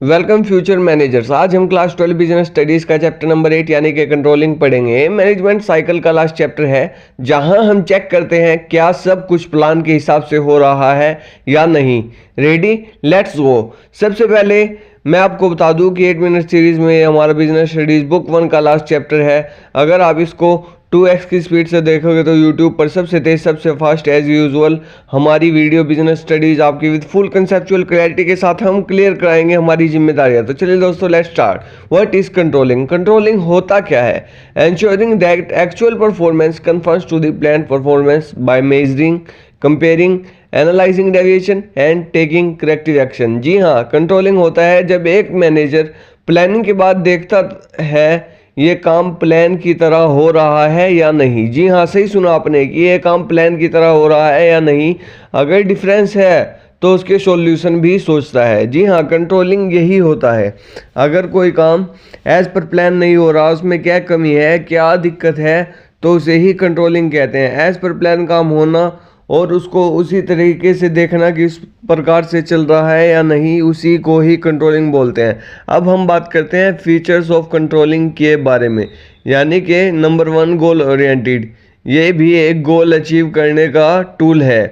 Welcome future managers. आज हम class 12 business studies का चैप्टर नंबर 8 यानी कि कंट्रोलिंग पढ़ेंगे। मैनेजमेंट साइकिल का लास्ट चैप्टर है, जहां हम चेक करते हैं क्या सब कुछ प्लान के हिसाब से हो रहा है या नहीं। Ready, let's go. सबसे पहले मैं आपको बता दूं कि 8 मिनट सीरीज में हमारा बिजनेस स्टडीज बुक 1 का लास्ट चैप्टर है। अगर आप इसको 2x की स्पीड से देखोगे तो YouTube पर सबसे तेज सबसे फास्ट एज यूजुअल हमारी वीडियो बिजनेस स्टडीज आपकी विद फुल कंसेप्चुअल क्लैरिटी के साथ हम क्लियर कराएंगे, हमारी जिम्मेदारियां। तो चलिए दोस्तों, let's start. What is controlling? Controlling होता क्या है? Ensuring that actual performance confirms to the plan performance by measuring, comparing, analysing deviation and taking corrective action. जी हाँ, कंट्रोलिंग होता है जब एक मैनेजर प्लानिंग के बाद देखता है ये काम प्लान की तरह हो रहा है या नहीं। जी हाँ, सही सुना आपने कि ये काम प्लान की तरह हो रहा है या नहीं। अगर डिफरेंस है तो उसके सॉल्यूशन भी सोचता है। जी हाँ, कंट्रोलिंग यही होता है। अगर कोई काम एज पर प्लान नहीं हो रहा, उसमें क्या कमी है, क्या दिक्कत है, तो उसे ही कंट्रोलिंग कहते हैं। एज पर प्लान काम होना और उसको उसी तरीके से देखना कि इस प्रकार से चल रहा है या नहीं, उसी को ही कंट्रोलिंग बोलते हैं। अब हम बात करते हैं फीचर्स ऑफ कंट्रोलिंग के बारे में, यानी कि नंबर 1 गोल ओरिएंटेड। ये भी एक गोल अचीव करने का टूल है।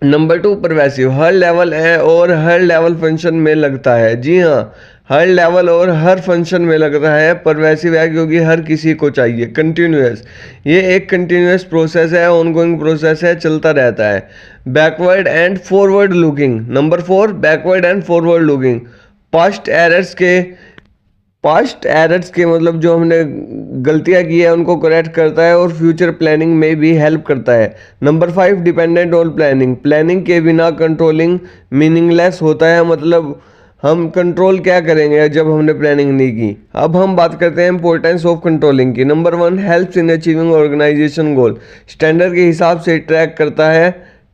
नंबर 2 परवेसिव, हर लेवल है और हर लेवल फंक्शन में लगता है। जी हाँ, हर लेवल और हर फंक्शन में लग रहा है। परवेसिव है क्योंकि हर किसी को चाहिए। कंटिन्यूअस, ये एक कंटिन्यूअस प्रोसेस है, ऑनगोइंग प्रोसेस है, चलता रहता है। Backward and forward looking. Number 4 backward and forward looking, past errors के मतलब जो हमने गलतियां की है उनको करेक्ट करता है और फ्यूचर प्लानिंग में भी हेल्प करता है। Number 5 dependent on planning, planning के बिना कंट्रोलिंग मीनिंगलेस होता है। मतलब हम कंट्रोल क्या करेंगे जब हमने प्लानिंग नहीं की। अब हम बात करते हैं इंपॉर्टेंस ऑफ कंट्रोलिंग की। Number 1 helps in achieving organisation goal, standard के हिसाब से ट्रैक करता है,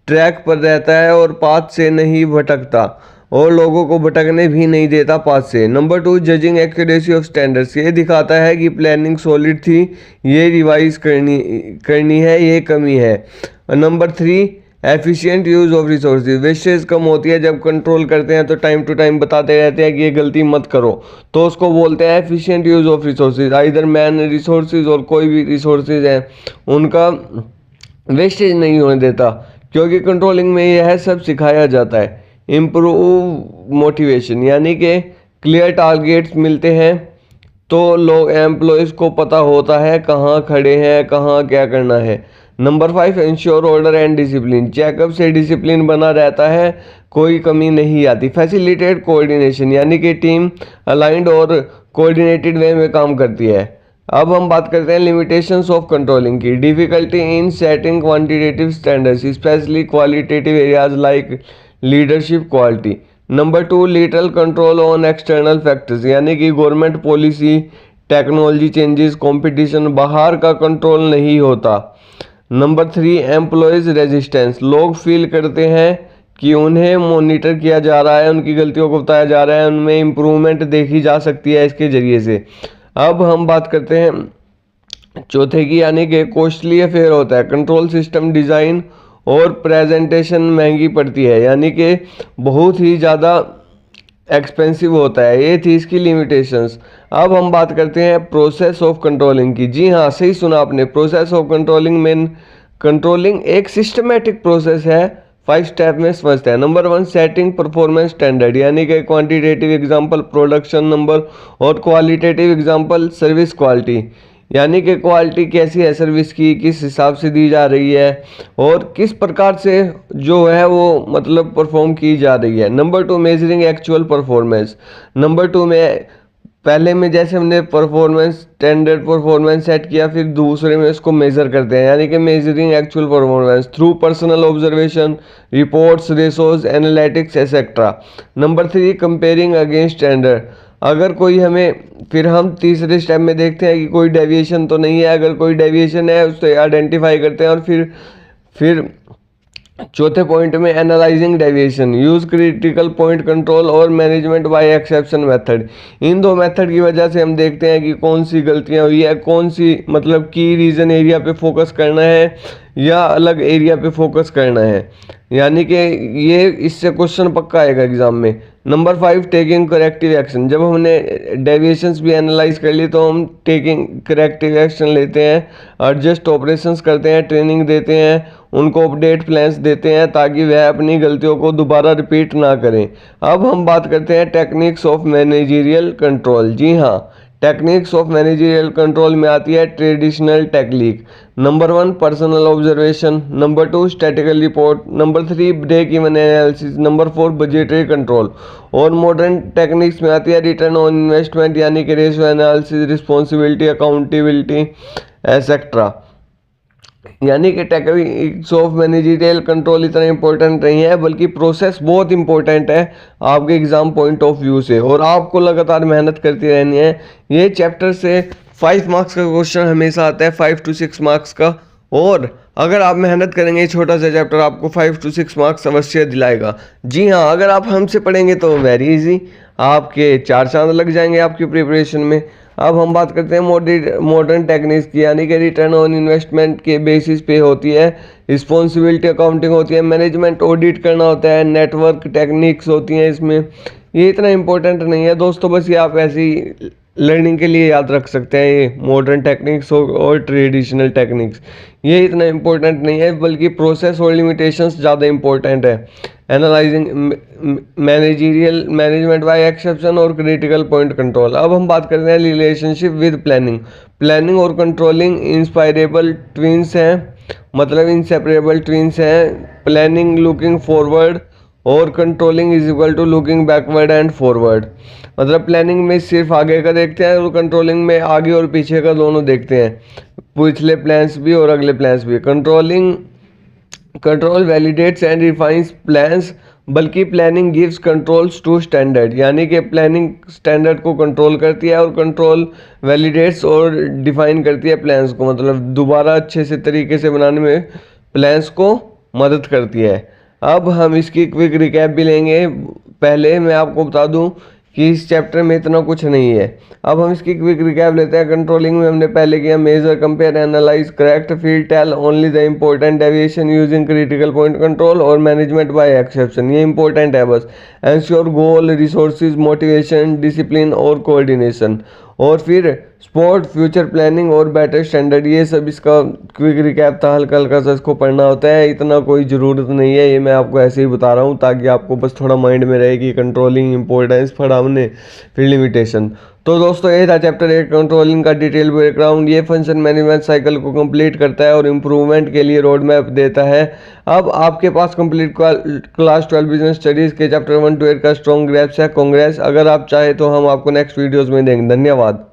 ट्रैक पर रहता है और पाथ से नहीं भटकता और लोगों को भटकने भी नहीं देता पाथ से। Number 2 judging accuracy of standards, ये दिखाता है कि प्लानिंग सॉलिड थी, ये रिवाइज करनी है, ये कमी है। Number 3 efficient use of resources, wastage कम होती है जब कंट्रोल करते हैं तो टाइम टू टाइम बताते रहते हैं कि ये गलती मत करो, तो उसको बोलते हैं efficient use of resources. Either man resources और कोई भी रिसोर्सेज हैं उनका वेस्टेज नहीं होने देता, क्योंकि कंट्रोलिंग में यह सब सिखाया जाता है। इम्प्रूव मोटिवेशन, यानी कि क्लियर टारगेट्स मिलते हैं तो लोग एम्प्लॉयज़ को पता होता है कहाँ खड़े हैं, कहाँ क्या करना है। Number 5 ensure order and discipline, checkup से डिसिप्लिन बना रहता है, कोई कमी नहीं आती। फैसिलिटेट कोऑर्डिनेशन, यानी कि टीम अलाइंड और कोऑर्डिनेटेड वे में काम करती है। अब हम बात करते हैं लिमिटेशंस ऑफ कंट्रोलिंग की। Difficulty in setting quantitative standards, specially qualitative areas like leadership quality. Number 2 little control on external factors, यानी कि government policy, technology changes, competition, बाहर का कंट्रोल नहीं होता। नंबर 3 एम्प्लॉयज़ रेजिस्टेंस, लोग फील करते हैं कि उन्हें मॉनिटर किया जा रहा है, उनकी गलतियों को बताया जा रहा है, उनमें इम्प्रूवमेंट देखी जा सकती है इसके ज़रिए से। अब हम बात करते हैं चौथे की, यानी कि कॉस्टली अफेयर होता है। कंट्रोल सिस्टम डिज़ाइन और प्रेजेंटेशन महंगी पड़ती है, यानी कि बहुत ही ज़्यादा एक्सपेंसिव होता है। ये थी इसकी लिमिटेशंस। अब हम बात करते हैं प्रोसेस ऑफ कंट्रोलिंग की। जी हाँ, सही सुना आपने, प्रोसेस ऑफ कंट्रोलिंग कंट्रोलिंग एक सिस्टमेटिक प्रोसेस है। 5 स्टेप में फर्स्ट है। नंबर 1 सेटिंग परफॉर्मेंस स्टैंडर्ड, यानी कि क्वांटिटेटिव एग्जांपल प्रोडक्शन नंबर और क्वालिटेटिव एग्जांपल सर्विस क्वालिटी, यानी कि क्वालिटी कैसी है सर्विस की, किस हिसाब से दी जा रही है और किस प्रकार से जो है वो मतलब परफॉर्म की जा रही है। Number 2 measuring actual performance. Number 2 में पहले में जैसे हमने परफॉर्मेंस स्टैंडर्ड परफॉर्मेंस सेट किया, फिर दूसरे में इसको मेज़र करते हैं, यानी कि measuring actual performance through personal observation, reports, ratios, analytics etcetera. Number 3 comparing against standard, अगर कोई हमें, फिर हम तीसरे स्टेप में देखते हैं कि कोई डेविएशन तो नहीं है, अगर कोई डेविएशन है उसे आइडेंटिफाई करते हैं और फिर चौथे पॉइंट में analysing deviation, use critical point control और मैनेजमेंट बाय एक्सेप्शन मेथड। इन दो मेथड की वजह से हम देखते हैं कि कौन सी गलतियां हुई है, कौन सी मतलब की रीजन एरिया पे फोकस करना है या अलग एरिया पे फोकस करना है, यानी कि ये इससे क्वेश्चन पक्का आएगा एग्जाम में। Number 5 taking corrective action. जब हमने डेविएशंस भी एनालाइज कर ली तो हम टेकिंग करेक्टिव एक्शन लेते हैं, एडजस्ट ऑपरेशंस करते हैं, ट्रेनिंग देते हैं, उनको अपडेट प्लान्स देते हैं ताकि वह अपनी गलतियों को दोबारा रिपीट ना करें। अब हम बात करते हैं टेक्निक्स ऑफ मैनेजरियल कंट्रोल। जी हाँ, टेक्निक्स ऑफ मैनेजरियल कंट्रोल में आती है traditional technique. Number 1 personal observation, number 2 statistical report, number 3 break even analysis, number 4 budgetary control. और मॉडर्न टेक्निक्स में आती है रिटर्न ऑन इन्वेस्टमेंट यानी कि ratio analysis, responsibility, accountability etcetera. यानी कि टेक्निक्स ऑफ मैनेजरियल कंट्रोल इतना इंपॉर्टेंट नहीं है, बल्कि प्रोसेस बहुत इंपॉर्टेंट है आपके एग्जाम पॉइंट ऑफ व्यू से, और आपको लगातार मेहनत करती रहनी है। ये चैप्टर से 5 मार्क्स का क्वेश्चन हमेशा आता है, 5 to 6 मार्क्स का, और अगर आप मेहनत करेंगे छोटा सा चैप्टर आपको 5 to 6 मार्क्स अवश्य दिलाएगा। जी हाँ, अगर आप हमसे पढ़ेंगे तो वेरी इजी, आपके 4 चांद लग जाएंगे आपकी प्रिपरेशन में। अब हम बात करते हैं मॉडर्न टेक्निक्स की, यानी कि रिटर्न ऑन इन्वेस्टमेंट के बेसिस पे होती है, रिस्पॉन्सिबिलिटी अकाउंटिंग होती है, मैनेजमेंट ऑडिट करना होता है, नेटवर्क टेक्निक्स होती हैं इसमें। ये इतना इंपॉर्टेंट नहीं है दोस्तों, बस ये आप ऐसी लर्निंग के लिए याद रख सकते हैं। ये मॉडर्न टेक्निक्स और ट्रेडिशनल टेक्निक्स ये इतना इंपॉर्टेंट नहीं है, बल्कि प्रोसेस और लिमिटेशंस ज़्यादा इंपॉर्टेंट है। Analysing managerial management by exception और क्रिटिकल पॉइंट कंट्रोल। अब हम बात करते हैं रिलेशनशिप विद प्लानिंग। प्लानिंग और कंट्रोलिंग इंस्पायरेबल ट्विंस हैं, मतलब इंसेपरेबल ट्विंस हैं। प्लानिंग लुकिंग फॉरवर्ड और controlling is equal to looking backward and forward. मतलब प्लानिंग में सिर्फ आगे का देखते हैं और कंट्रोलिंग में आगे और पीछे का दोनों देखते हैं, पिछले प्लान्स भी और अगले प्लान्स भी। Control validates and refines plans, बल्कि planning gives controls to standard. यानी कि प्लानिंग स्टैंडर्ड को कंट्रोल करती है और कंट्रोल वैलिडेट्स और डिफाइन करती है प्लान्स को, मतलब दोबारा अच्छे से तरीके से बनाने में प्लान्स को मदद करती है। अब हम इसकी क्विक रिकैप भी लेंगे। पहले मैं आपको बता दूं कि इस चैप्टर में इतना कुछ नहीं है। अब हम इसकी क्विक रिकैप लेते हैं। कंट्रोलिंग में हमने पहले किया measure, compare, analyse, correct, feel, tell only the important deviation using critical point control और मैनेजमेंट बाय एक्सेप्शन। ये इंपॉर्टेंट है बस। Ensure goal, resources, motivation, discipline और कोऑर्डिनेशन। और फिर स्पोर्ट, फ्यूचर प्लानिंग और बेटर स्टैंडर्ड। ये सब इसका क्विक रिकैप था, हल्का हल्का सा इसको पढ़ना होता है, इतना कोई ज़रूरत नहीं है। ये मैं आपको ऐसे ही बता रहा हूँ ताकि आपको बस थोड़ा माइंड में रहे कि कंट्रोलिंग इंपॉर्टेंस पढ़ा हमने, फिर लिमिटेशन। तो दोस्तों ये था चैप्टर 8 कंट्रोलिंग का डिटेल बैकग्राउंड। ये फंक्शन मैनेजमेंट साइकिल को कंप्लीट करता है और इम्प्रूवमेंट के लिए रोड मैप देता है। अब आपके पास कंप्लीट क्लास 12 बिजनेस स्टडीज़ के चैप्टर 1 to 8 का स्ट्रॉन्ग ग्रैप्स है। कांग्रेस, अगर आप चाहे तो हम आपको नेक्स्ट वीडियोज़ में देंगे। धन्यवाद।